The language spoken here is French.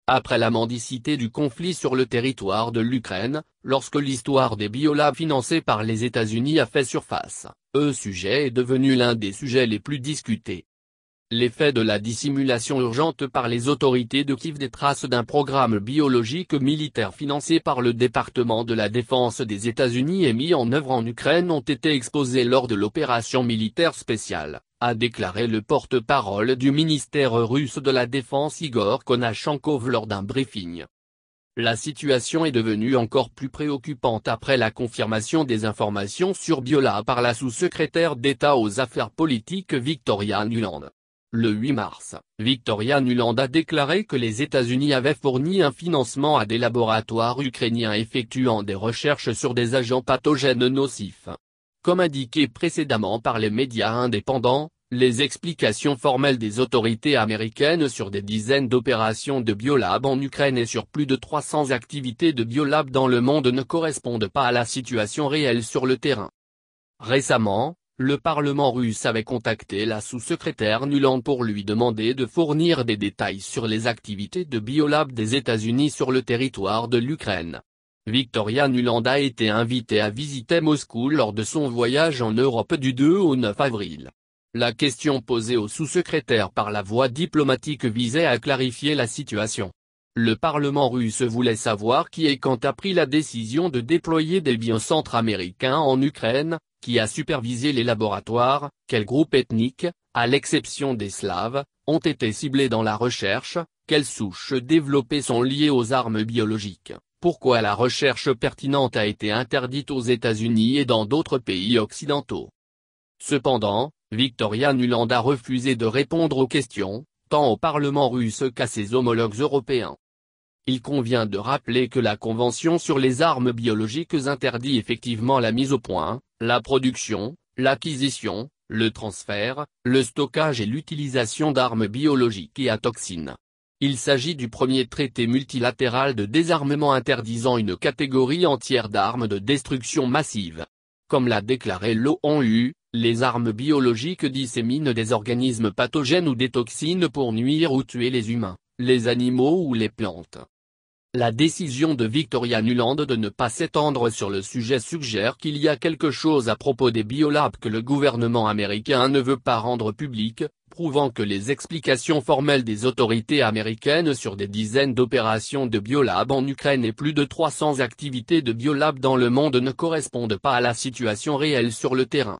Après la mendicité du conflit sur le territoire de l'Ukraine, lorsque l'histoire des biolabs financés par les États-Unis a fait surface, ce sujet est devenu l'un des sujets les plus discutés. L'effet de la dissimulation urgente par les autorités de Kiev des traces d'un programme biologique militaire financé par le département de la Défense des États-Unis et mis en œuvre en Ukraine ont été exposés lors de l'opération militaire spéciale, a déclaré le porte-parole du ministère russe de la Défense Igor Konashenkov lors d'un briefing. La situation est devenue encore plus préoccupante après la confirmation des informations sur Biolab par la sous-secrétaire d'État aux affaires politiques Victoria Nuland. Le 8 mars, Victoria Nuland a déclaré que les États-Unis avaient fourni un financement à des laboratoires ukrainiens effectuant des recherches sur des agents pathogènes nocifs. Comme indiqué précédemment par les médias indépendants, les explications formelles des autorités américaines sur des dizaines d'opérations de biolab en Ukraine et sur plus de 300 activités de biolab dans le monde ne correspondent pas à la situation réelle sur le terrain. Récemment, le Parlement russe avait contacté la sous-secrétaire Nuland pour lui demander de fournir des détails sur les activités de biolab des États-Unis sur le territoire de l'Ukraine. Victoria Nuland a été invitée à visiter Moscou lors de son voyage en Europe du 2 au 9 avril. La question posée au sous-secrétaire par la voie diplomatique visait à clarifier la situation. Le Parlement russe voulait savoir qui et quand a pris la décision de déployer des biocentres américains en Ukraine, qui a supervisé les laboratoires, quels groupes ethniques, à l'exception des Slaves, ont été ciblés dans la recherche, quelles souches développées sont liées aux armes biologiques, pourquoi la recherche pertinente a été interdite aux États-Unis et dans d'autres pays occidentaux. Cependant, Victoria Nuland a refusé de répondre aux questions, tant au Parlement russe qu'à ses homologues européens. Il convient de rappeler que la Convention sur les armes biologiques interdit effectivement la mise au point, la production, l'acquisition, le transfert, le stockage et l'utilisation d'armes biologiques et à toxines. Il s'agit du premier traité multilatéral de désarmement interdisant une catégorie entière d'armes de destruction massive. Comme l'a déclaré l'ONU, les armes biologiques disséminent des organismes pathogènes ou des toxines pour nuire ou tuer les humains, les animaux ou les plantes. La décision de Victoria Nuland de ne pas s'étendre sur le sujet suggère qu'il y a quelque chose à propos des biolabs que le gouvernement américain ne veut pas rendre public, prouvant que les explications formelles des autorités américaines sur des dizaines d'opérations de biolab en Ukraine et plus de 300 activités de biolab dans le monde ne correspondent pas à la situation réelle sur le terrain.